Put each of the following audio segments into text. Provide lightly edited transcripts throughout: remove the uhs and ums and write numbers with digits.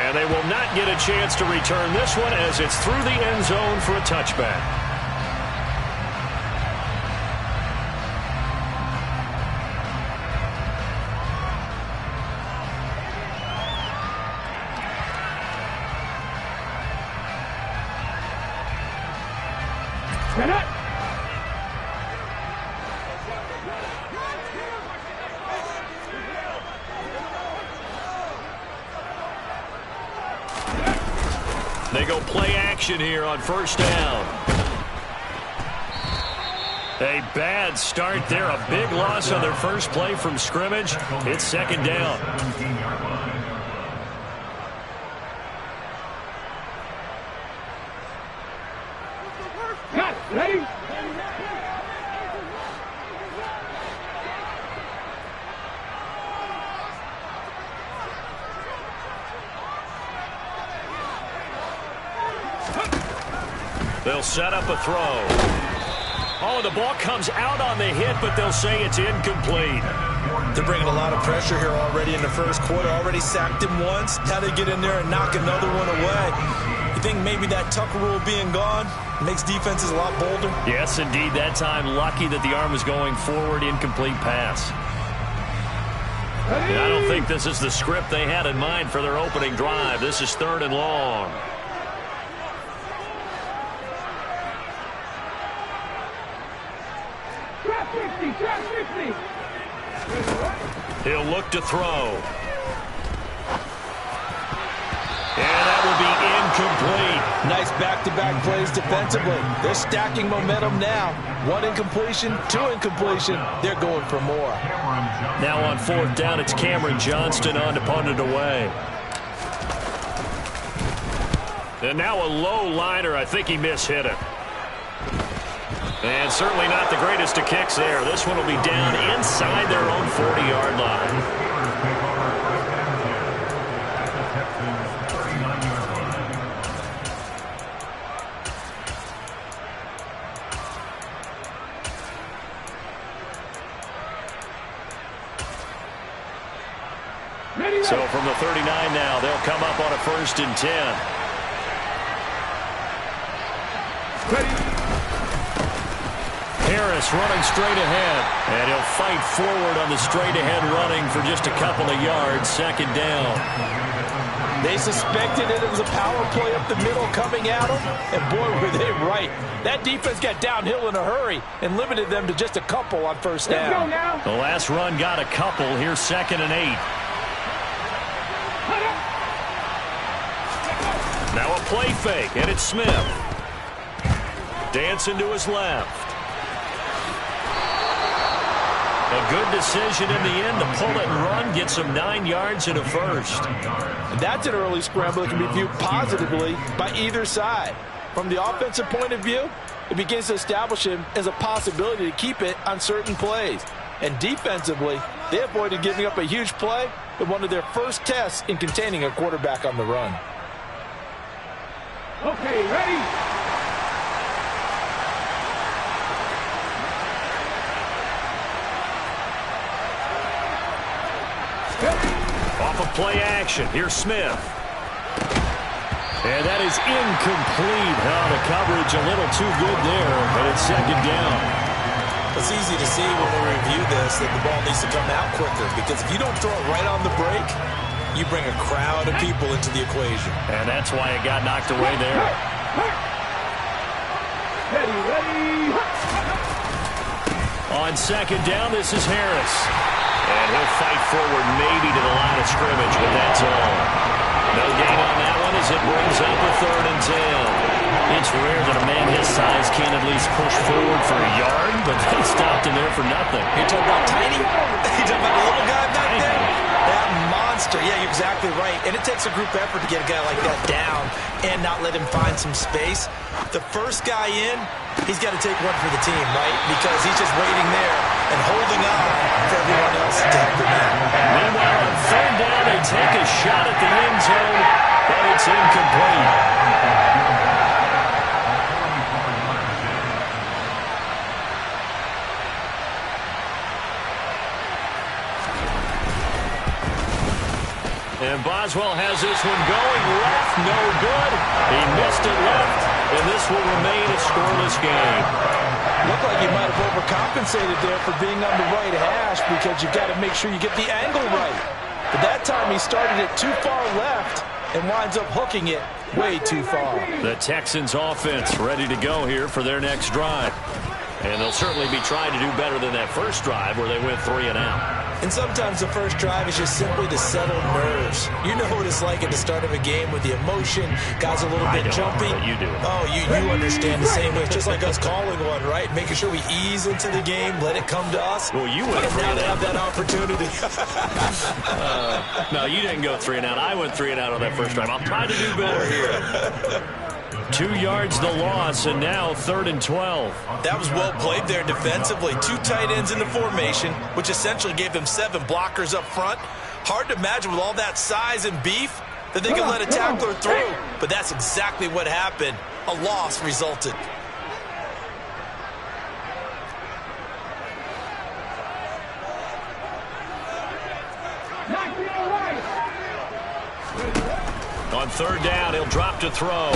And they will not get a chance to return this one as it's through the end zone for a touchback. They go play action here on first down. A bad start there. A big loss on their first play from scrimmage. It's second down. Ready? They'll set up a throw. Oh, the ball comes out on the hit, but they'll say it's incomplete. They're bringing a lot of pressure here already in the first quarter. Already sacked him once. Now they get in there and knock another one away. You think maybe that Tucker rule being gone makes defenses a lot bolder? Yes, indeed. That time, lucky that the arm was going forward. Incomplete pass. I don't think this is the script they had in mind for their opening drive. This is 3rd and long. He'll look to throw. And that will be incomplete. Nice back-to-back plays defensively. They're stacking momentum now. 1 incompletion, 2 incompletion. They're going for more. Now on 4th down, it's Cameron Johnston on to punt it away. And now a low liner. I think he mishit it. And certainly not the greatest of kicks there. This one will be down inside their own 40-yard line. So from the 39 now, they'll come up on a 1st and 10. Harris running straight ahead, and he'll fight forward on the straight-ahead running for just a couple of yards. 2nd down. They suspected it was a power play up the middle coming at them, and boy, were they right. That defense got downhill in a hurry and limited them to just a couple on 1st down. The last run got a couple. Here's 2nd and 8. Now a play fake, and it's Smith. Dancing to his left. A good decision in the end to pull it and run, get some 9 yards and a 1st. That's an early scramble that can be viewed positively by either side. From the offensive point of view, it begins to establish him as a possibility to keep it on certain plays. And defensively, they avoided giving up a huge play with one of their first tests in containing a quarterback on the run. Okay, ready? Off of play action, here's Smith. And that is incomplete. The coverage a little too good there, but it's 2nd down. It's easy to see when we review this that the ball needs to come out quicker, because if you don't throw it right on the break, you bring a crowd of people into the equation. And that's why it got knocked away there. Ready. On 2nd down, this is Harris. And he'll fight forward maybe to the line of scrimmage, but that's all. No gain on that one as it brings up a 3rd and 10. It's rare that a man his size can't at least push forward for a yard, but they stopped him there for nothing. You're talking about tiny? You're talking about the little guy back there? That monster. Yeah, you're exactly right. And it takes a group effort to get a guy like that down and not let him find some space. The first guy in, he's got to take one for the team, right? Because he's just waiting there and holding on for everyone else to help him in. Meanwhile, on 3rd down, they take a shot at the end zone, but it's incomplete. And Boswell has this one going left, no good. He missed it left, and this will remain a scoreless game. Looked like you might have overcompensated there for being on the right hash because you got to make sure you get the angle right. But that time he started it too far left and winds up hooking it way too far. The Texans offense ready to go here for their next drive. And they'll certainly be trying to do better than that first drive where they went 3 and out. And sometimes the first drive is just simply to settle nerves. You know what it's like at the start of a game with the emotion, guys a little bit jumpy. You do. Oh, you understand the same way. It's just like us calling one, right? Making sure we ease into the game, let it come to us. Well, you went 3 now and they out. have that opportunity. No, you didn't go 3 and out. I went 3 and out on that first drive. I'll try to do better here. 2 yards the loss, and now 3rd and 12. That was well played there defensively. 2 tight ends in the formation, which essentially gave them 7 blockers up front. Hard to imagine with all that size and beef that they could let a tackler through. But that's exactly what happened. A loss resulted. On 3rd down, he'll drop to throw.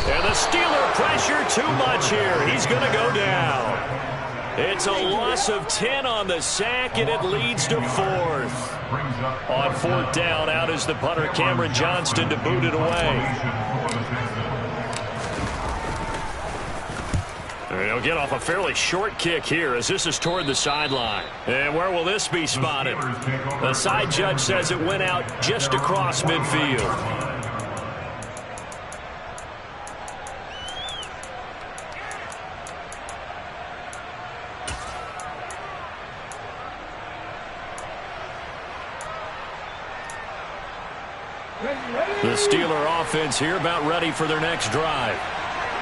And the Steeler pressure too much here. He's going to go down. It's a loss of 10 on the sack, and it leads to 4th. On 4th down, out is the punter, Cameron Johnston, to boot it away. And he'll get off a fairly short kick here as this is toward the sideline. And where will this be spotted? The side judge says it went out just across midfield. The Steeler offense here about ready for their next drive.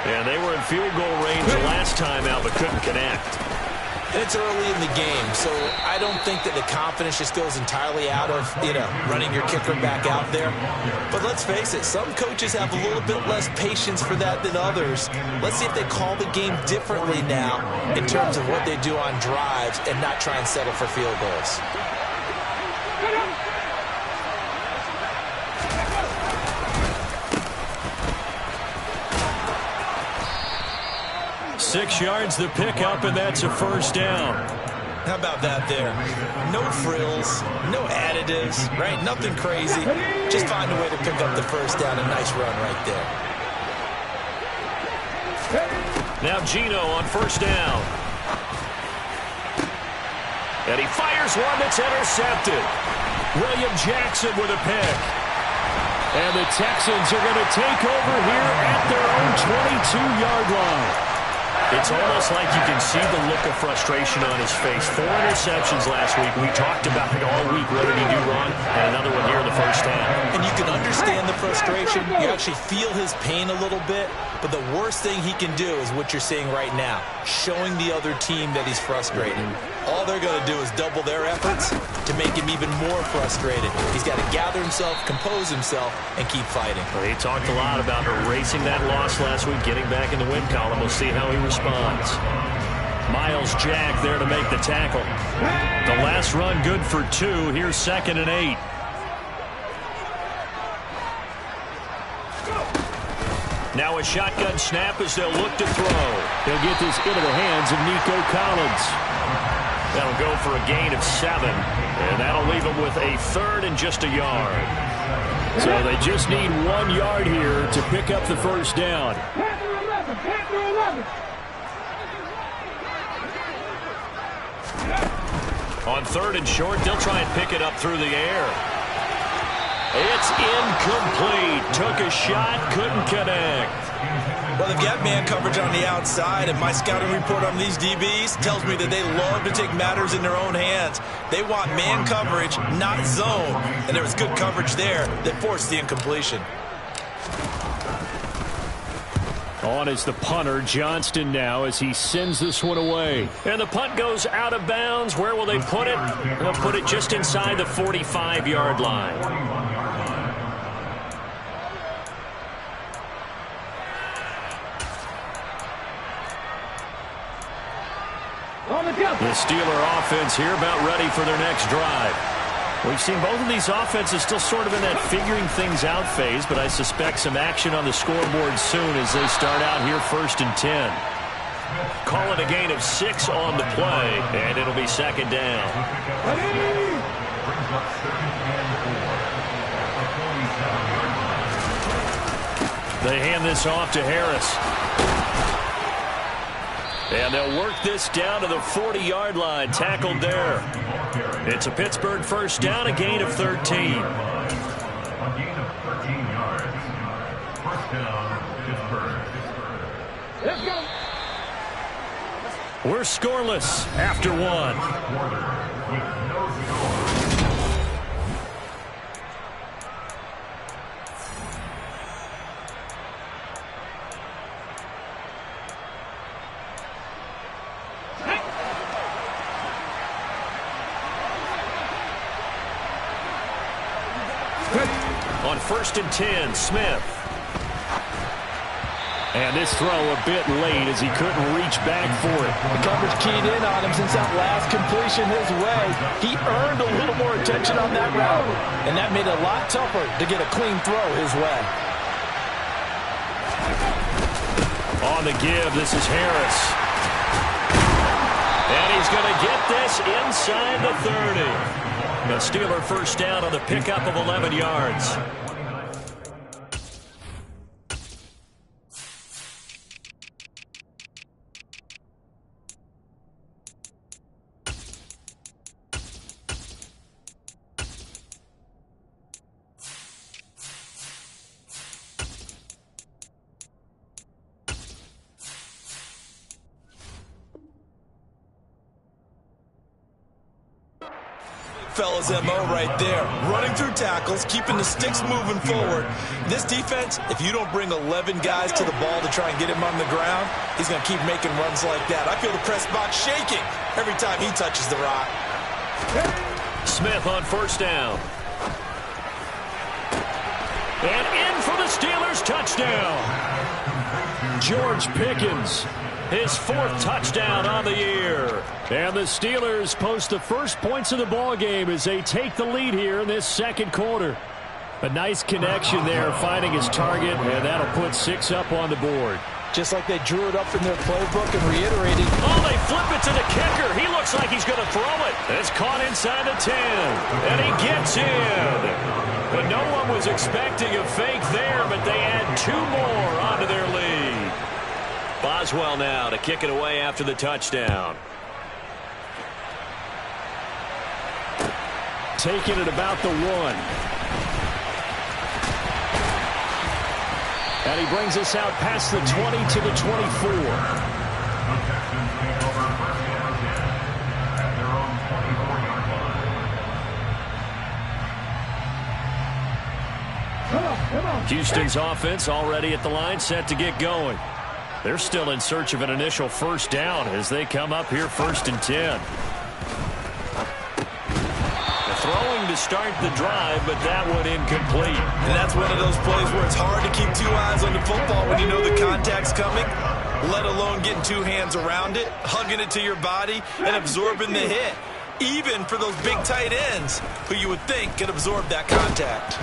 And they were in field goal range the last time out but couldn't connect. It's early in the game, so I don't think that the confidence just goes entirely out of, running your kicker back out there. But let's face it, some coaches have a little bit less patience for that than others. Let's see if they call the game differently now in terms of what they do on drives and not try and settle for field goals. 6 yards the pickup, and that's a 1st down. How about that there? No frills, no additives, right? Nothing crazy. Just find a way to pick up the 1st down. A nice run right there. Now Geno on 1st down. And he fires one that's intercepted. William Jackson with a pick. And the Texans are going to take over here at their own 22-yard line. It's almost like you can see the look of frustration on his face. 4 interceptions last week. We talked about it all week. What did he do wrong? And another one here in the 1st down. And you can understand the frustration. You actually feel his pain a little bit. But the worst thing he can do is what you're seeing right now, showing the other team that he's frustrated. All they're going to do is double their efforts to make him even more frustrated. He's got to gather himself, compose himself, and keep fighting. Well, he talked a lot about erasing that loss last week, getting back in the win column. We'll see how he responds. Myles Jack there to make the tackle. The last run good for 2. Here's 2nd and 8. Now a shotgun snap as they'll look to throw. They'll get this into the hands of Nico Collins. That'll go for a gain of 7. And that'll leave them with a 3rd and just a yard. So they just need 1 yard here to pick up the 1st down. On 3rd and short, they'll try and pick it up through the air. It's incomplete. Took a shot, couldn't connect. Well, they've got man coverage on the outside, and my scouting report on these DBs tells me that they love to take matters in their own hands. They want man coverage, not zone, and there was good coverage there that forced the incompletion. On is the punter, Johnston now, as he sends this one away. And the punt goes out of bounds. Where will they put it? They'll put it just inside the 45-yard line. The Steeler offense here about ready for their next drive. We've seen both of these offenses still sort of in that figuring things out phase, but I suspect some action on the scoreboard soon as they start out here 1st and 10. Call it a gain of 6 on the play, and it'll be 2nd down. They hand this off to Harris. And they'll work this down to the 40-yard line, tackled there. It's a Pittsburgh 1st down, a gain of 13. A gain of 13 yards. 1st down, Pittsburgh. Let's go. We're scoreless after 1. On 1st and 10, Smith. And this throw a bit late as he couldn't reach back for it. The coverage keyed in on him since that last completion his way. He earned a little more attention on that route, and that made it a lot tougher to get a clean throw his way. On the give, this is Harris. And he's going to get this inside the 30. The Steeler 1st down on the pickup of 11 yards. Fellas MO right there. Running through tackles, keeping the sticks moving forward. This defense, if you don't bring 11 guys to the ball to try and get him on the ground, he's going to keep making runs like that. I feel the press box shaking every time he touches the rock. Smith on 1st down. And in for the Steelers touchdown. George Pickens. His 4th touchdown on the year. And the Steelers post the first points of the ball game as they take the lead here in this 2nd quarter. A nice connection there, finding his target, and that'll put 6 up on the board. Just like they drew it up in their playbook and reiterated. Oh, they flip it to the kicker. He looks like he's going to throw it. It's caught inside the 10, and he gets in. But no one was expecting a fake there, but they add 2 more onto their lead. Boswell now to kick it away after the touchdown. Taking it about the 1. And he brings us out past the 20 to the 24. Houston's offense already at the line, set to get going. They're still in search of an initial 1st down as they come up here 1st and 10. Throwing to start the drive, but that one incomplete. And that's one of those plays where it's hard to keep 2 eyes on the football when you know the contact's coming, let alone getting 2 hands around it, hugging it to your body, and absorbing the hit. Even for those big tight ends who you would think could absorb that contact.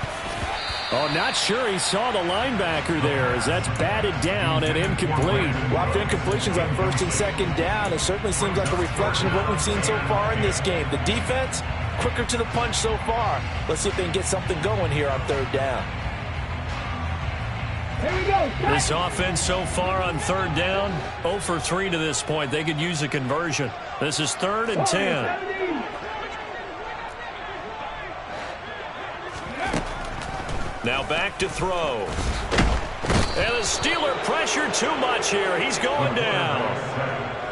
Oh, not sure he saw the linebacker there as that's batted down and incomplete. Well, after incompletions on 1st and 2nd down, it certainly seems like a reflection of what we've seen so far in this game. The defense, quicker to the punch so far. Let's see if they can get something going here on 3rd down. Here we go. This offense so far on 3rd down, 0 for 3 to this point. They could use a conversion. This is 3rd and 10. Now back to throw. And the Steeler pressure too much here. He's going down.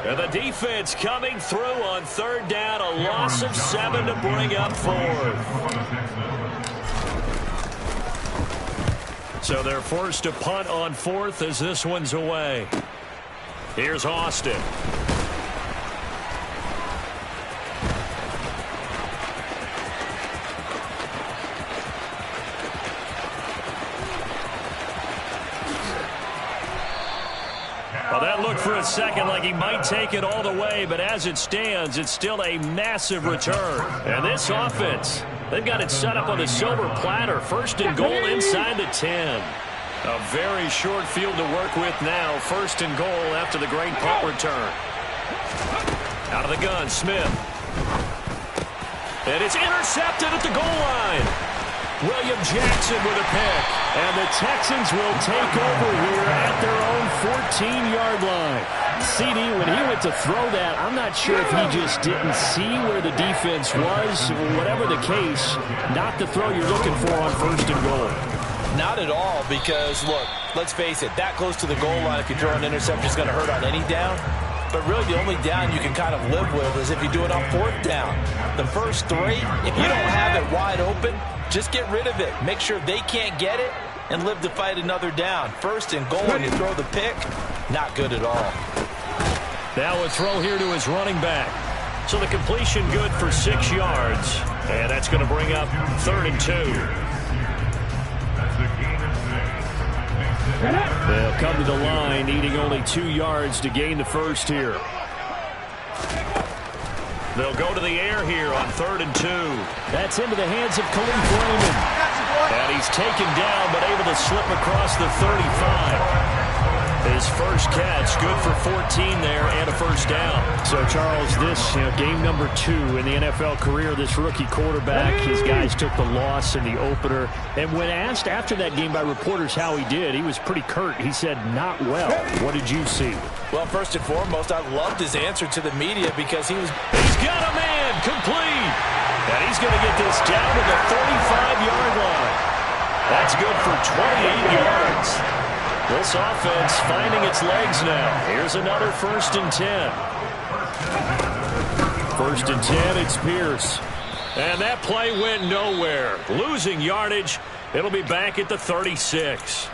And the defense coming through on 3rd down. A loss of 7 to bring up 4th. So they're forced to punt on 4th as this one's away. Here's Austin. Well, that looked for a second like he might take it all the way, but as it stands, it's still a massive return. And this offense, They've got it set up on the silver platter. First and goal inside the 10. A very short field to work with now. First and goal after the great punt return. Out of the gun, Smith. And it's intercepted at the goal line. William Jackson with a pick. And the Texans will take over here at their own 14-yard line. CD, when he went to throw that, I'm not sure if he just didn't see where the defense was. Whatever the case, not the throw you're looking for on first and goal. Not at all, because, look, let's face it, that close to the goal line, if you throw an interception, is going to hurt on any down. But really, the only down you can kind of live with is if you do it on fourth down. The first three, if you don't have it wide open, just get rid of it. Make sure they can't get it and live to fight another down. First and goal, and you throw the pick, not good at all. Now a throw here to his running back. So the completion good for 6 yards. And that's going to bring up 3rd and 2. They'll come to the line, needing only 2 yards to gain the first here. They'll go to the air here on 3rd and 2. That's into the hands of Khalif Raymond. And he's taken down, but able to slip across the 35. His first catch, good for 14 there and a first down. So, Charles, this game number 2 in the NFL career, this rookie quarterback, his guys took the loss in the opener. And when asked after that game by reporters how he did, he was pretty curt. He said, not well. What did you see? Well, first and foremost, I loved his answer to the media because he's got a man complete. And he's going to get this down to the 35-yard line. That's good for 28 yards. This offense finding its legs now. Here's another 1st and 10. 1st and 10, it's Pierce. And that play went nowhere. Losing yardage. It'll be back at the 36.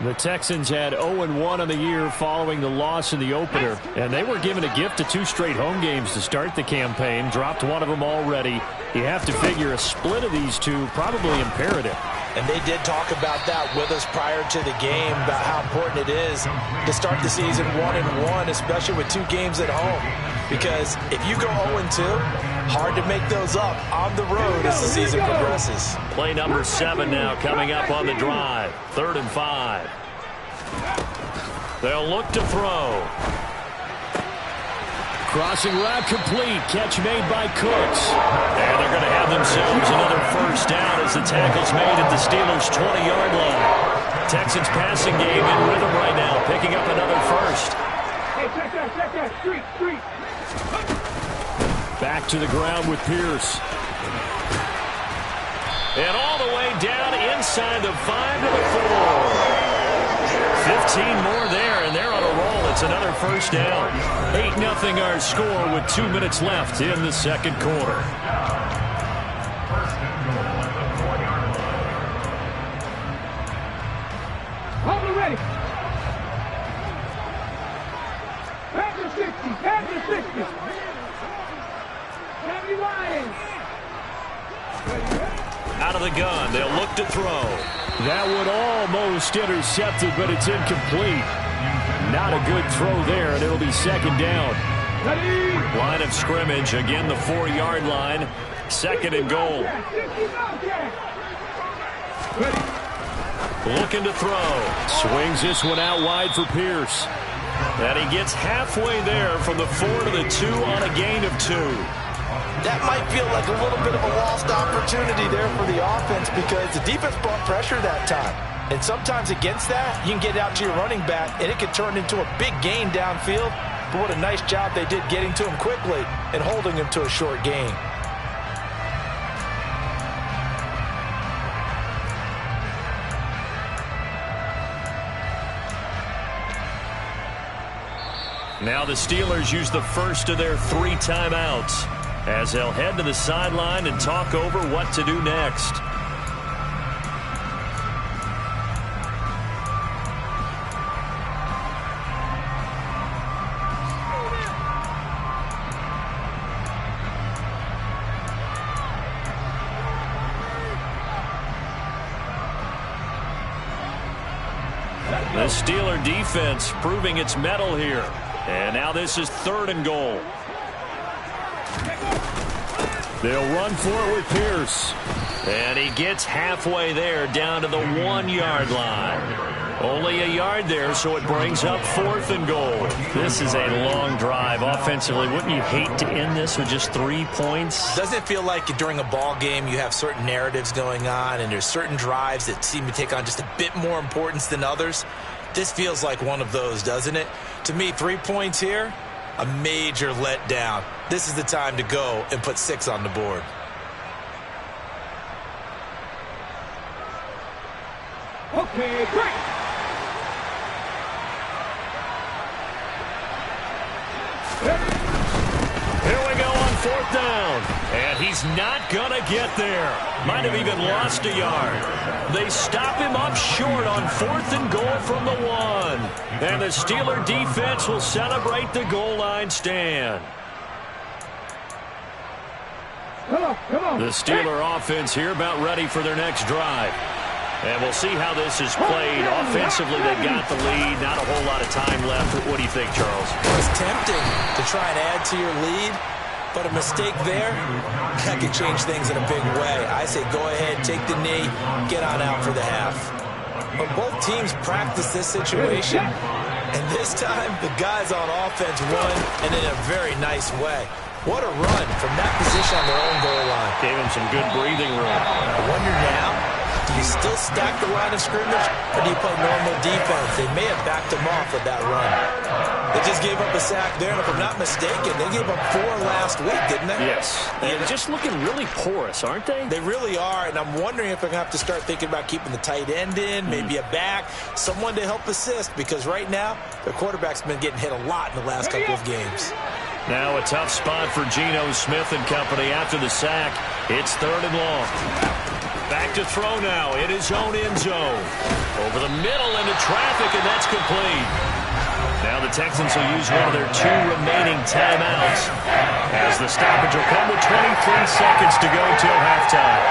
The Texans had 0-1 on the year following the loss in the opener. And they were given a gift of 2 straight home games to start the campaign. Dropped one of them already. You have to figure a split of these two probably imperative. And they did talk about that with us prior to the game, about how important it is to start the season 1-1, especially with 2 games at home. Because if you go 0-2, hard to make those up on the road as the season progresses. Play number 7 now coming up on the drive. 3rd and 5. They'll look to throw. Crossing route complete. Catch made by Cooks. And they're going to have themselves another first down as the tackle's made at the Steelers' 20-yard line. Texans passing game in rhythm right now, picking up another first. Hey, check that. Street. Back to the ground with Pierce. And all the way down inside the 5 to the 4. 15 more there, and they're on a roll. It's another first down. 8-0 our score with 2 minutes left in the second quarter. Hold it ready. Back to 60. 70 Lions. Out of the gun, they'll look to throw. That one almost intercepted, but it's incomplete. Not a good throw there, and it'll be second down. Line of scrimmage, again the 4-yard line. 2nd and goal. Looking to throw. Swings this one out wide for Pierce. And he gets halfway there from the 4 to the 2 on a gain of 2. That might feel like a little bit of a lost opportunity there for the offense because the defense brought pressure that time. And sometimes against that, you can get out to your running back, and it can turn into a big gain downfield. But what a nice job they did getting to him quickly and holding him to a short gain. Now the Steelers use the first of their 3 timeouts as they'll head to the sideline and talk over what to do next. The Steeler defense proving its mettle here. And now this is 3rd and goal. They'll run for it with Pierce. And he gets halfway there, down to the 1-yard line. Only a yard there, so it brings up 4th and goal. This is a long drive offensively. Wouldn't you hate to end this with just 3 points? Doesn't it feel like during a ball game you have certain narratives going on and there's certain drives that seem to take on just a bit more importance than others? This feels like one of those, doesn't it? To me, 3 points here, a major letdown. This is the time to go and put 6 on the board. Okay, great. Here we go on 4th down. And he's not going to get there. Might have even lost a yard. They stop him up short on 4th and goal from the 1. And the Steeler defense will celebrate the goal line stand. Come on. The Steeler offense here about ready for their next drive. And we'll see how this is played. Offensively, they got the lead. Not a whole lot of time left. What do you think, Charles? It's tempting to try and add to your lead, but a mistake there, that could change things in a big way. I say go ahead, take the knee, get on out for the half. But both teams practice this situation, and this time the guys on offense won, and in a very nice way. What a run from that position on their own goal line. Gave him some good breathing room. I wonder now, do you still stack the line of scrimmage, or do you play normal defense? They may have backed him off with that run. They just gave up a sack there, and if I'm not mistaken, they gave up 4 last week, didn't they? Yes. And just looking really porous, aren't they? They really are, and I'm wondering if they're going to have to start thinking about keeping the tight end in, maybe a back, someone to help assist, because right now, their quarterback's been getting hit a lot in the last couple of games. Now a tough spot for Geno Smith and company after the sack. It's 3rd and long. Back to throw now in his own end zone. Over the middle into traffic, and that's complete. Now the Texans will use one of their 2 remaining timeouts, as the stoppage will come with 23 seconds to go till halftime.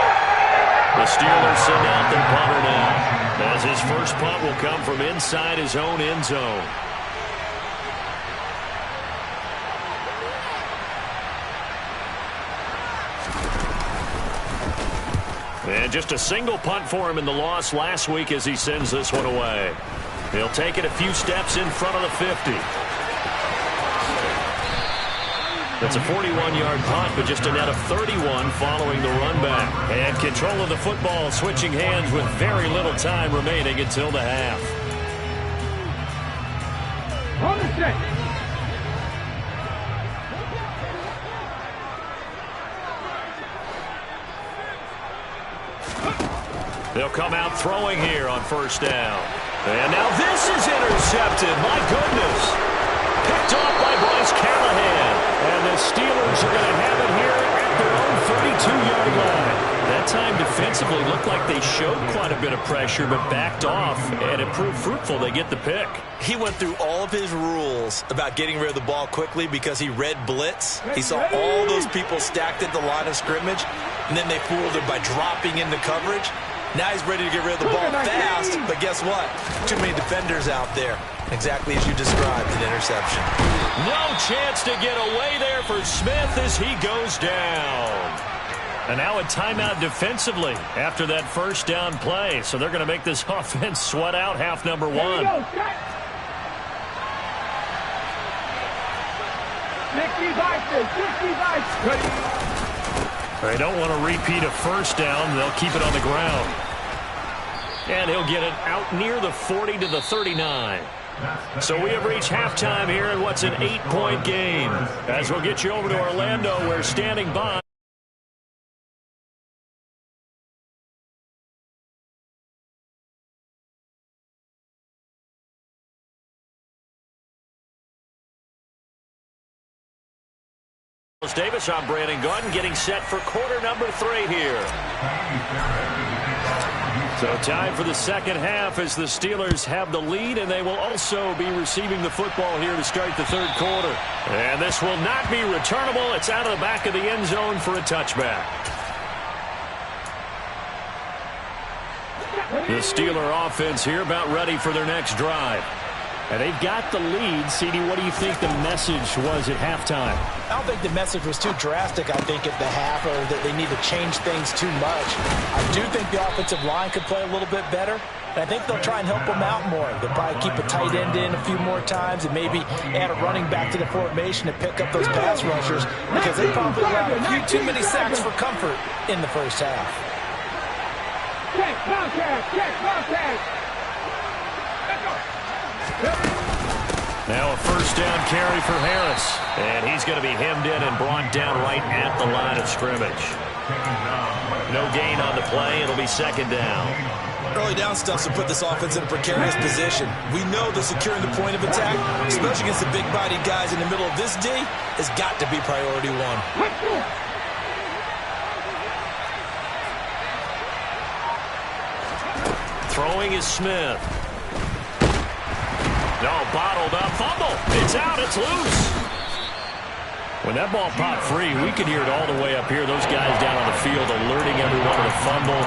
The Steelers send out their punter now, as his first punt will come from inside his own end zone. And just a single punt for him in the loss last week as he sends this one away. He'll take it a few steps in front of the 50. That's a 41-yard punt, but just a net of 31 following the run back. And control of the football switching hands with very little time remaining until the half. On the set. They'll come out throwing here on 1st down. And now this is intercepted. My goodness. Picked off by Bryce Callahan. And the Steelers are going to have it here at their own 32-yard line. That time defensively looked like they showed quite a bit of pressure, but backed off, and it proved fruitful. They get the pick. He went through all of his rules about getting rid of the ball quickly because he read blitz. He saw all those people stacked at the line of scrimmage, and then they fooled him by dropping into coverage. Now he's ready to get rid of the ball fast, but guess what? Too many defenders out there. Exactly as you described, an interception. No chance to get away there for Smith as he goes down. And now a timeout defensively after that 1st down play. So they're going to make this offense sweat out half number 1. 60 by 60. They don't want to repeat a 1st down. They'll keep it on the ground. And he'll get it out near the 40 to the 39. So we have reached halftime here in what's an 8-point game. As we'll get you over to Orlando, we're standing by. Davis on Brandon Gaudin getting set for quarter number 3 here. So time for the second half as the Steelers have the lead, and they will also be receiving the football here to start the 3rd quarter. And this will not be returnable. It's out of the back of the end zone for a touchback. The Steeler offense here about ready for their next drive. And they've got the lead. CD, what do you think the message was at halftime? I don't think the message was too drastic, I think, at the half, or that they need to change things too much. I do think the offensive line could play a little bit better. And I think they'll try and help them out more. They'll probably keep a tight end in a few more times and maybe add a running back to the formation to pick up those pass rushers, because they probably allowed a few too many sacks for comfort in the first half. Check, contact, check, contact. Now a first down carry for Harris. And he's going to be hemmed in and brought down right at the line of scrimmage. No gain on the play. It'll be second down. Early down stuff to put this offense in a precarious position. We know that securing the point of attack, especially against the big-bodied guys in the middle of this D, has got to be priority one. Throwing is Smith. No, bottled up. Fumble. It's out. It's loose. When that ball popped free, we could hear it all the way up here. Those guys down on the field alerting everyone to the fumble.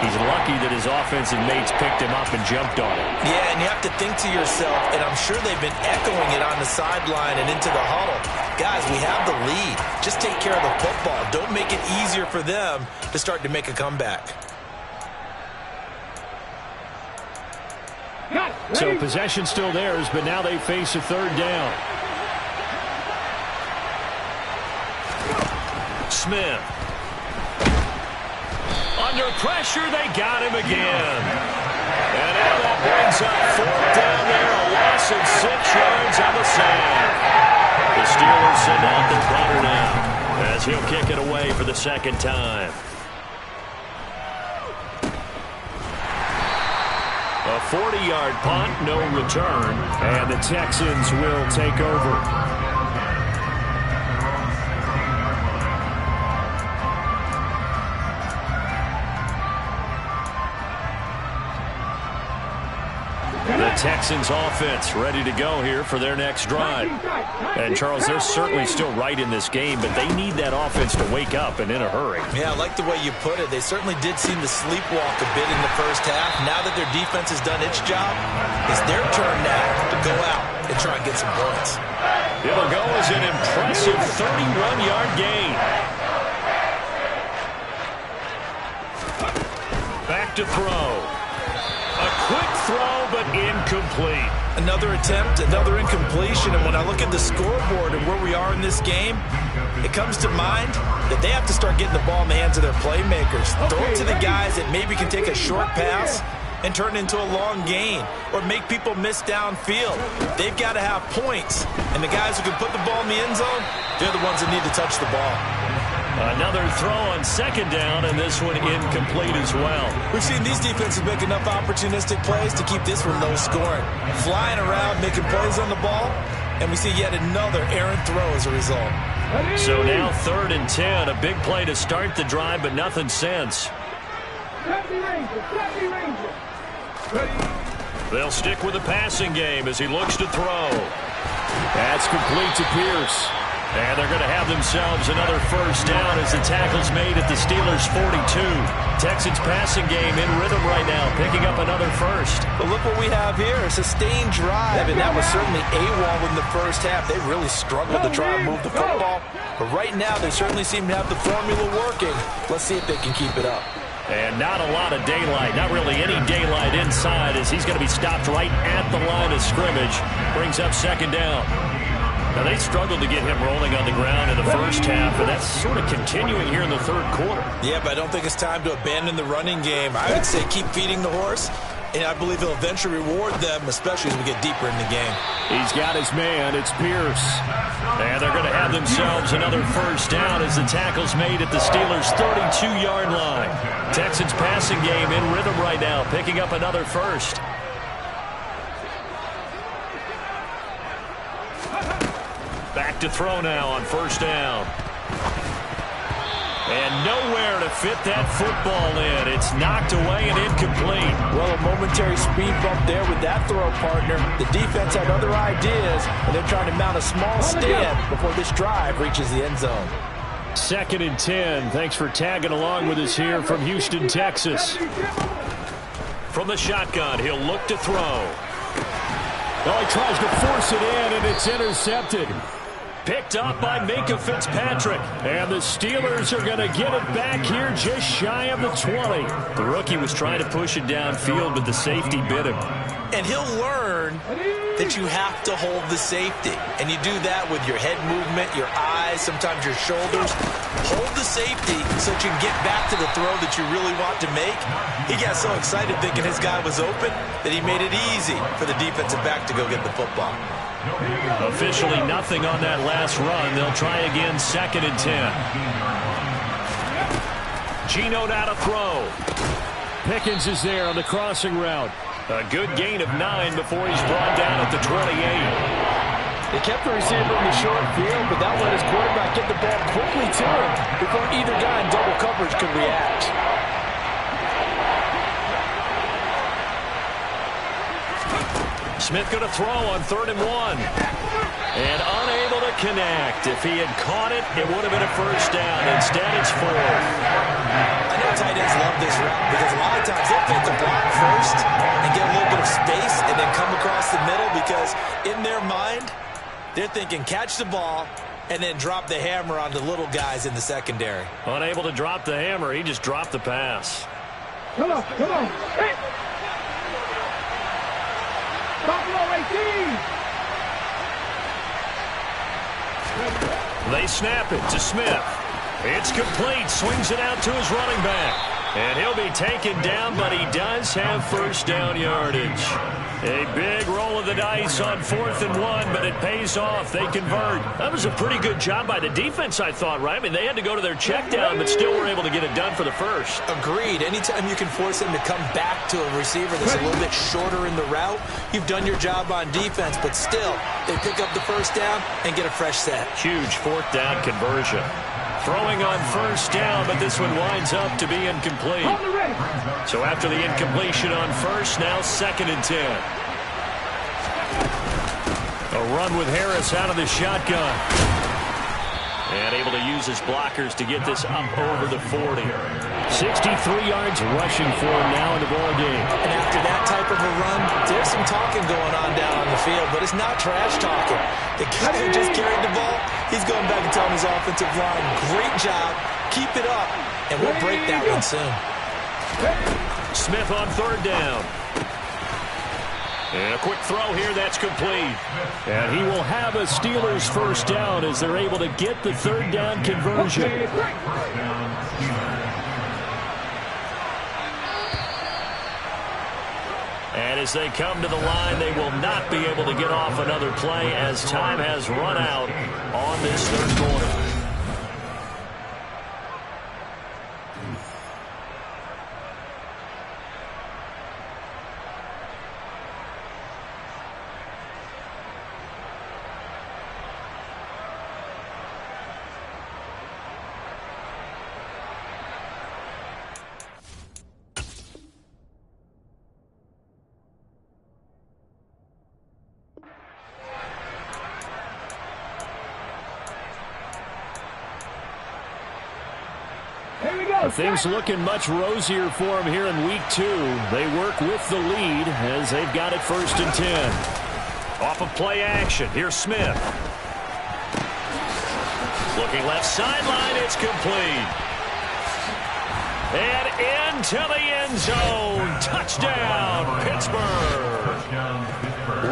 He's lucky that his offensive mates picked him up and jumped on it. Yeah, and you have to think to yourself, and I'm sure they've been echoing it on the sideline and into the huddle. Guys, we have the lead. Just take care of the football. Don't make it easier for them to start to make a comeback. So possession still theirs, but now they face a third down. Smith. Under pressure, they got him again. And now that brings up fourth down there, a loss of 6 yards on the sand. The Steelers send out their punter now as he'll kick it away for the second time. A 40-yard punt, no return, and the Texans will take over. The Texans offense ready to go here for their next drive. And, Charles, they're certainly still right in this game, but they need that offense to wake up and in a hurry. Yeah, I like the way you put it. They certainly did seem to sleepwalk a bit in the first half. Now that their defense has done its job, it's their turn now to go out and try and get some points. It'll go as an impressive 31-yard gain. Back to throw. A quick throw, but incomplete. Another attempt, another incompletion, and when I look at the scoreboard and where we are in this game, it comes to mind that they have to start getting the ball in the hands of their playmakers. Throw it to the guys that maybe can take a short pass and turn it into a long gain or make people miss downfield. They've got to have points, and the guys who can put the ball in the end zone, they're the ones that need to touch the ball. Another throw on second down, and this one incomplete as well. We've seen these defenses make enough opportunistic plays to keep this one low scoring. Flying around, making plays on the ball, and we see yet another errant throw as a result. So now 3rd and 10, a big play to start the drive, but nothing since. They'll stick with the passing game as he looks to throw. That's complete to Pierce. And they're going to have themselves another first down as the tackle's made at the Steelers' 42. Texans passing game in rhythm right now, picking up another first. But look what we have here, a sustained drive, and that was certainly AWOL in the first half. They really struggled to try and move the football. But right now, they certainly seem to have the formula working. Let's see if they can keep it up. And not a lot of daylight, not really any daylight inside as he's going to be stopped right at the line of scrimmage. Brings up second down. Now, they struggled to get him rolling on the ground in the first half, and that's sort of continuing here in the third quarter. Yeah, but I don't think it's time to abandon the running game. I would say keep feeding the horse, and I believe he'll eventually reward them, especially as we get deeper in the game. He's got his man. It's Pierce. And they're going to have themselves another first down as the tackle's made at the Steelers' 32-yard line. Texans passing game in rhythm right now, picking up another first. Back to throw now on first down. And nowhere to fit that football in. It's knocked away and incomplete. Well, a momentary speed bump there with that throw, partner. The defense had other ideas, and they're trying to mount a small stand before this drive reaches the end zone. 2nd and 10. Thanks for tagging along with us here from Houston, Texas. From the shotgun, he'll look to throw. Oh, he tries to force it in, and it's intercepted. Picked up by Minkah Fitzpatrick. And the Steelers are going to get it back here just shy of the 20. The rookie was trying to push it downfield, but the safety bit him. And he'll learn that you have to hold the safety. And you do that with your head movement, your eyes, sometimes your shoulders. Hold the safety so that you can get back to the throw that you really want to make. He got so excited thinking his guy was open that he made it easy for the defensive back to go get the football. Officially nothing on that last run. They'll try again, 2nd and 10. Geno now to throw. Pickens is there on the crossing route. A good gain of 9 before he's brought down at the 28. They kept the receiver in the short field, but that let his quarterback get the ball quickly to him before either guy in double coverage could react. Smith going to throw on 3rd and 1. And unable to connect. If he had caught it, it would have been a first down. Instead, it's 4. I know tight ends love this route because a lot of times they'll pick the block first and get a little bit of space and then come across the middle because in their mind, they're thinking catch the ball and then drop the hammer on the little guys in the secondary. Unable to drop the hammer, he just dropped the pass. Come on, come on. Hey. Buffalo 18. They snap it to Smith. It's complete. Swings it out to his running back. And he'll be taken down, but he does have first down yardage. A big roll of the dice on 4th and 1, but it pays off. They convert. That was a pretty good job by the defense, I thought, right? I mean, they had to go to their check down, but still were able to get it done for the first. Agreed. Anytime you can force them to come back to a receiver that's a little bit shorter in the route, you've done your job on defense, but still, they pick up the first down and get a fresh set. Huge 4th down conversion. Throwing on first down, but this one winds up to be incomplete. So after the incompletion on first, now 2nd and 10. A run with Harris out of the shotgun. And able to use his blockers to get this up over the 40. 63 yards rushing for him now in the ball game. And after that type of a run, there's some talking going on down on the field, but it's not trash talking. The guy who just carried the ball, he's going back and telling his offensive line, great job, keep it up, and we'll break that one soon. Smith on 3rd down. And a quick throw here, that's complete. And he will have a Steelers first down as they're able to get the 3rd down conversion. And as they come to the line, they will not be able to get off another play as time has run out on this 3rd quarter. Things looking much rosier for him here in week 2. They work with the lead as they've got it 1st and 10. Off of play action. Here's Smith. Looking left sideline. It's complete. And into the end zone. Touchdown, Pittsburgh.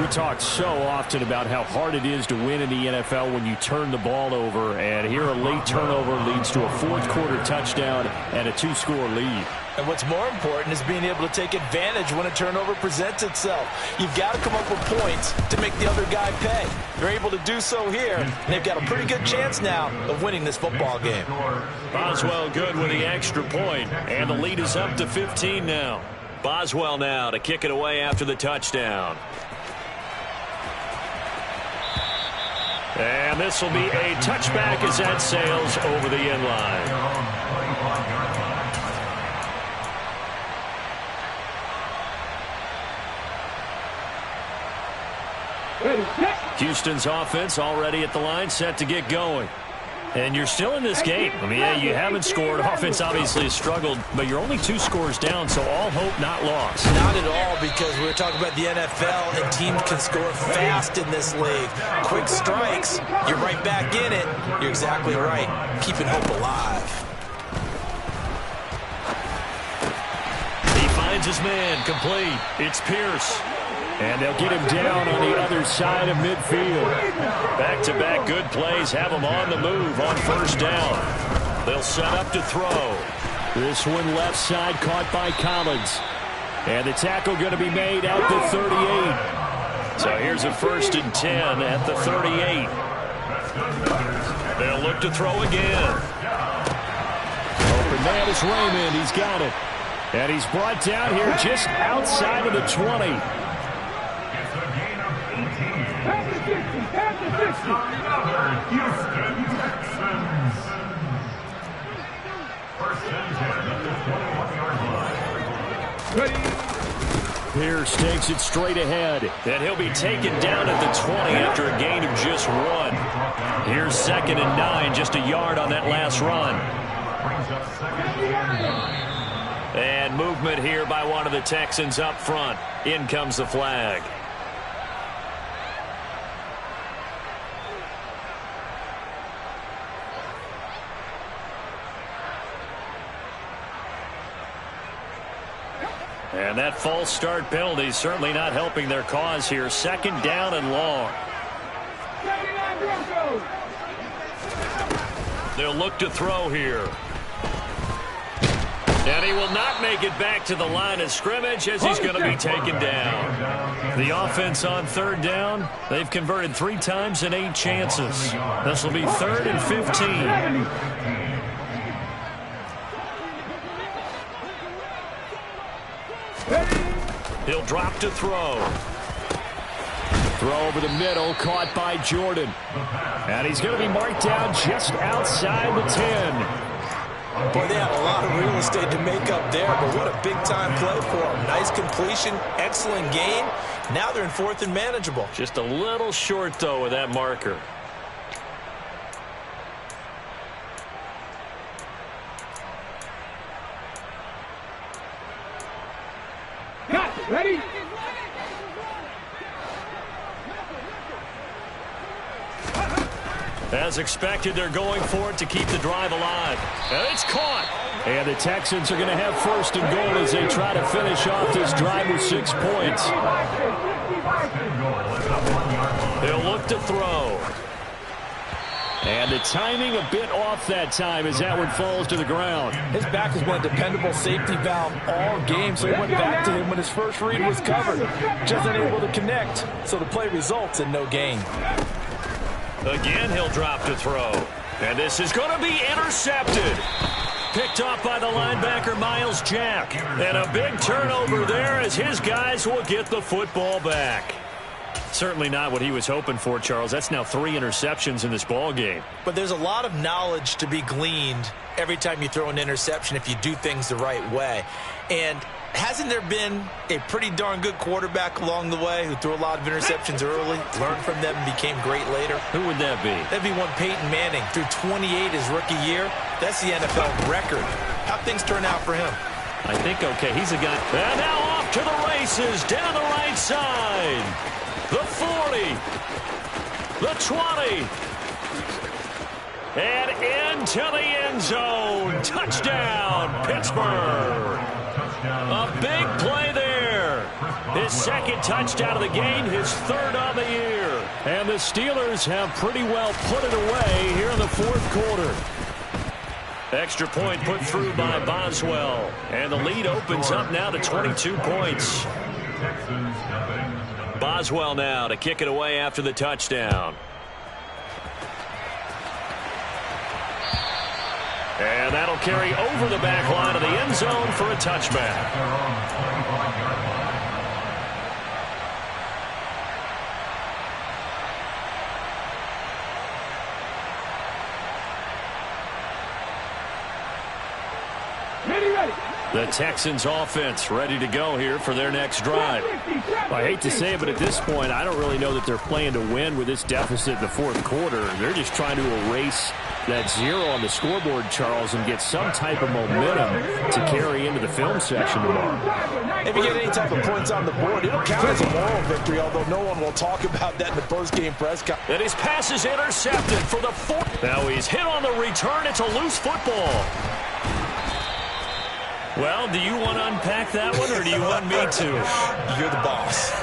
We talk so often about how hard it is to win in the NFL when you turn the ball over, and here a late turnover leads to a 4th quarter touchdown and a 2-score lead. And what's more important is being able to take advantage when a turnover presents itself. You've got to come up with points to make the other guy pay. They're able to do so here, and they've got a pretty good chance now of winning this football game. Boswell good with the extra point, and the lead is up to 15 now. Boswell now to kick it away after the touchdown. And this will be a touchback as that sails over the end line. Houston's offense already at the line, set to get going. And you're still in this game. I mean, yeah, you haven't scored. Offense obviously has struggled, but you're only 2 scores down, so all hope not lost. Not at all, because we were talking about the NFL, and teams can score fast in this league. Quick strikes, you're right back in it. You're exactly right. Keeping hope alive. He finds his man, complete. It's Pierce. And they'll get him down on the other side of midfield. Back-to-back good plays have him on the move on first down. They'll set up to throw. This one left side caught by Collins. And the tackle going to be made at the 38. So here's a 1st and 10 at the 38. They'll look to throw again. Open man is Raymond. He's got it. And he's brought down here just outside of the 20. Another Houston Texans. 1st and 10 at the 21-yard line. Pierce takes it straight ahead. And he'll be taken down at the 20 after a gain of just 1. Here's 2nd and 9, just a yard on that last run. And movement here by one of the Texans up front. In comes the flag. And that false start penalty certainly not helping their cause here. 2nd down and long. They'll look to throw here. And he will not make it back to the line of scrimmage as he's going to be taken down. The offense on 3rd down, they've converted 3 times in 8 chances. This will be 3rd and 15. He'll drop to throw. Throw over the middle, caught by Jordan. And he's going to be marked down just outside the 10. Boy, they had a lot of real estate to make up there, but what a big-time play for them. Nice completion, excellent gain. Now they're in 4th and manageable. Just a little short, though, with that marker. Ready? As expected, they're going for it to keep the drive alive. And it's caught. And the Texans are going to have 1st and goal as they try to finish off this drive with 6 points. They'll look to throw. And the timing a bit off that time as that one falls to the ground. His back has been a dependable safety valve all game, so he went back to him when his first read was covered. Just unable to connect, so the play results in no gain. Again, he'll drop to throw. And this is going to be intercepted. Picked off by the linebacker, Miles Jack. And a big turnover there as his guys will get the football back. Certainly not what he was hoping for, Charles. That's now 3 interceptions in this ball game. But there's a lot of knowledge to be gleaned every time you throw an interception if you do things the right way. And hasn't there been a pretty darn good quarterback along the way who threw a lot of interceptions early, learned from them, and became great later? Who would that be? That'd be one Peyton Manning. Threw 28 his rookie year. That's the NFL record. How'd things turn out for him? I think, okay, he's a guy. And now off to the races, down the right side. The 40, the 20, and into the end zone. Touchdown, Pittsburgh. A big play there. His 2nd touchdown of the game, his 3rd of the year. And the Steelers have pretty well put it away here in the 4th quarter. Extra point put through by Boswell. And the lead opens up now to 22 points. Boswell now to kick it away after the touchdown. And that'll carry over the back line of the end zone for a touchback. Ready. The Texans offense ready to go here for their next drive. Well, I hate to say it, but at this point, I don't really know that they're playing to win with this deficit in the fourth quarter. They're just trying to erase that 0 on the scoreboard, Charles, and get some type of momentum to carry into the film section tomorrow. If you get any type of points on the board, it'll count as a moral victory, although no one will talk about that in the post-game press conference. And his pass is intercepted for the fourth. Now he's hit on the return. It's a loose football. Well, do you want to unpack that one, or do you want me to? You're the boss.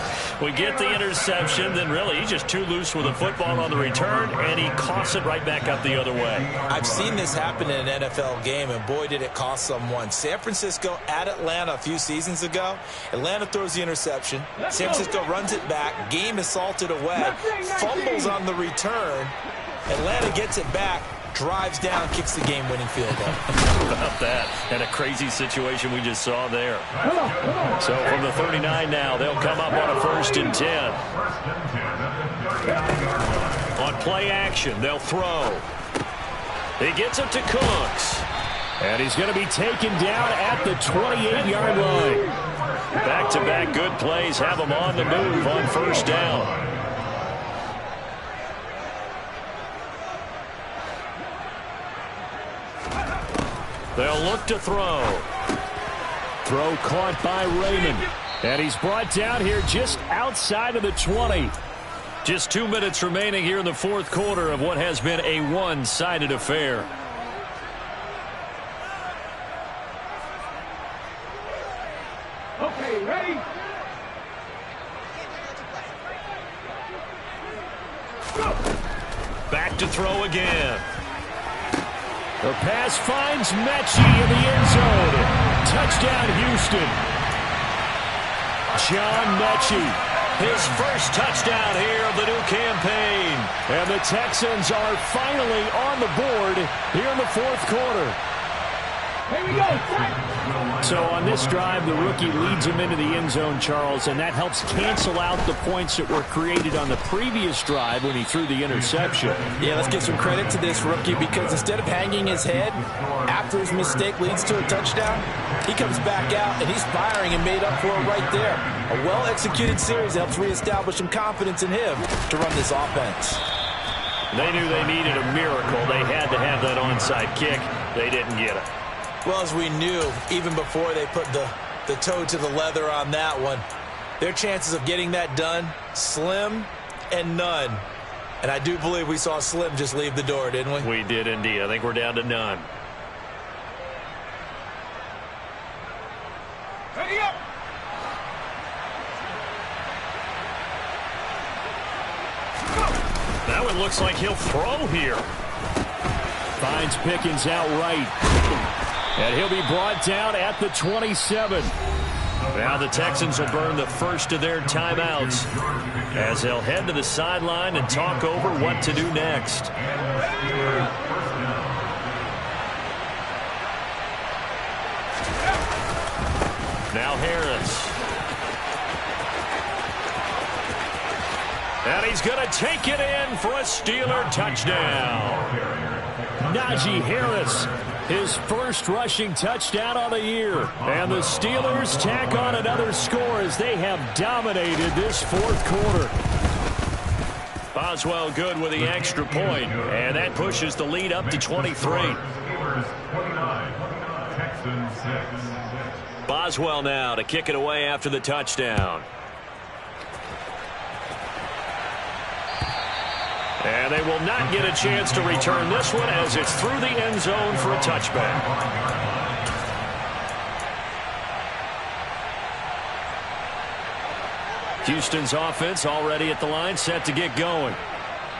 We get the interception, then really he's just too loose with the football on the return, and he coughs it right back up the other way. I've seen this happen in an NFL game, and boy, did it cost someone. San Francisco at Atlanta a few seasons ago. Atlanta throws the interception. San Francisco runs it back. Game is salted away. Fumbles on the return. Atlanta gets it back. Drives down, kicks the game-winning field goal. About that. And a crazy situation we just saw there. So from the 39 now, they'll come up on a 1st and 10. On play action, they'll throw. He gets it to Cooks. And he's going to be taken down at the 28-yard line. Back-to-back good plays have him on the move on 1st down. They'll look to throw. Throw caught by Raymond. And he's brought down here just outside of the 20. Just 2 minutes remaining here in the fourth quarter of what has been a one-sided affair. Okay, ready? Back to throw again. The pass finds Mechie in the end zone. Touchdown, Houston. John Mechie, his first touchdown here of the new campaign. And the Texans are finally on the board here in the fourth quarter. Here we go. So on this drive, the rookie leads him into the end zone, Charles, and that helps cancel out the points that were created on the previous drive when he threw the interception. Yeah, let's give some credit to this rookie, because instead of hanging his head after his mistake leads to a touchdown, he comes back out and he's firing and made up for it right there. A well-executed series helps reestablish some confidence in him to run this offense. They knew they needed a miracle. They had to have that onside kick. They didn't get it. Well, as we knew, even before they put the toe to the leather on that one, their chances of getting that done, slim and none. And I do believe we saw Slim just leave the door, didn't we? We did indeed. I think we're down to none. Ready up. That one looks like he'll throw here. Finds Pickens outright. And he'll be brought down at the 27. Now the Texans will burn the first of their timeouts as they'll head to the sideline and talk over what to do next. Now Harris. And he's going to take it in for a Steeler touchdown. Najee Harris, his first rushing touchdown on the year. And the Steelers tack on another score as they have dominated this fourth quarter. Boswell good with the extra point, and that pushes the lead up to 23. Boswell now to kick it away after the touchdown. And they will not get a chance to return this one as it's through the end zone for a touchback. Houston's offense already at the line, set to get going.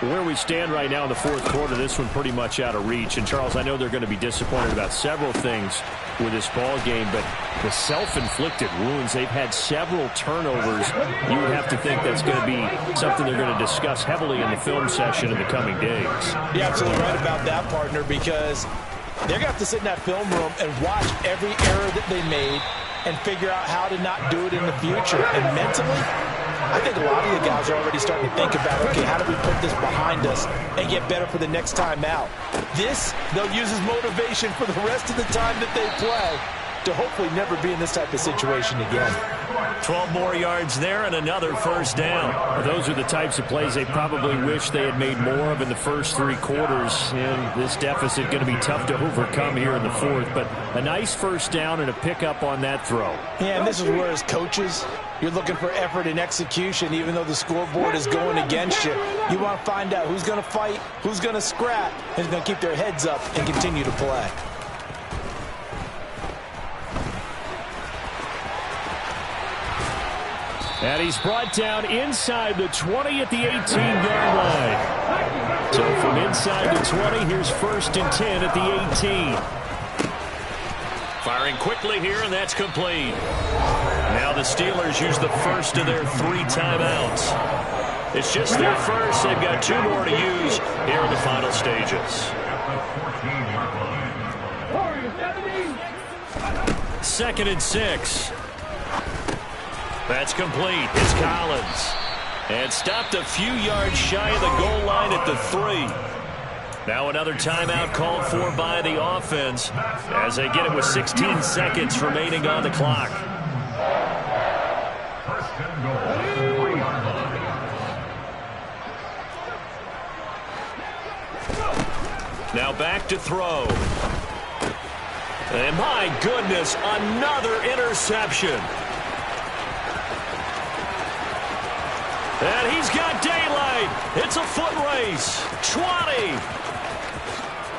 Where we stand right now in the fourth quarter, this one pretty much out of reach. And, Charles, I know they're going to be disappointed about several things with this ball game, but the self-inflicted wounds, they've had several turnovers. You would have to think that's going to be something they're going to discuss heavily in the film session in the coming days. You're absolutely right about that, partner, because they're going to have to sit in that film room and watch every error that they made and figure out how to not do it in the future. And mentally, I think a lot of the guys are already starting to think about, okay, how do we put this behind us and get better for the next time out? This, they'll use as motivation for the rest of the time that they play to hopefully never be in this type of situation again. 12 more yards there and another first down. Those are the types of plays they probably wish they had made more of in the first 3 quarters. And this deficit going to be tough to overcome here in the fourth. But a nice first down and a pickup on that throw. Yeah, and this is where as coaches, you're looking for effort and execution. Even though the scoreboard is going against you, you want to find out who's going to fight, who's going to scrap, and who's going to keep their heads up and continue to play. And he's brought down inside the 20 at the 18-yard line. So from inside the 20, here's 1st and 10 at the 18. Firing quickly here, and that's complete. Now the Steelers use the first of their 3 timeouts. It's just their first. They've got 2 more to use here in the final stages. 2nd and 6. That's complete. It's Collins. And stopped a few yards shy of the goal line at the 3. Now another timeout called for by the offense as they get it with 16 seconds remaining on the clock. Now back to throw. And my goodness, another interception. And he's got daylight. It's a foot race. 20.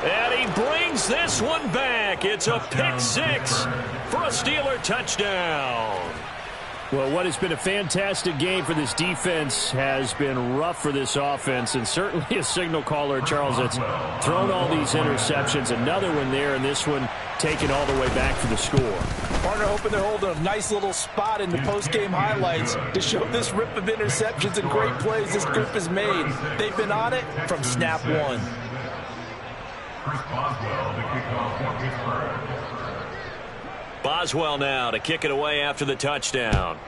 And he brings this one back. It's a pick 6 for a Steeler touchdown. Well, what has been a fantastic game for this defense has been rough for this offense, and certainly a signal caller, Charles, that's thrown all these interceptions. Another one there, and this one taken all the way back for the score. Partner hoping they're holding a nice little spot in the post-game highlights to show this rip of interceptions and great plays this group has made. They've been on it from snap 1. Chris Boswell to kick off for Pittsburgh. Boswell now to kick it away after the touchdown.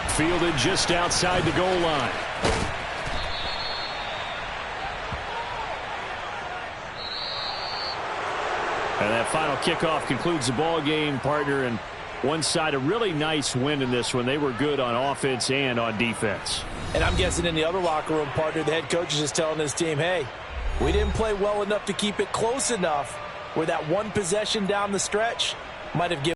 Fielded just outside the goal line. And that final kickoff concludes the ball game, partner, and one side a really nice win in this one. They were good on offense and on defense. And I'm guessing in the other locker room, partner, the head coach is just telling this team, hey, we didn't play well enough to keep it close enough where that one possession down the stretch might have given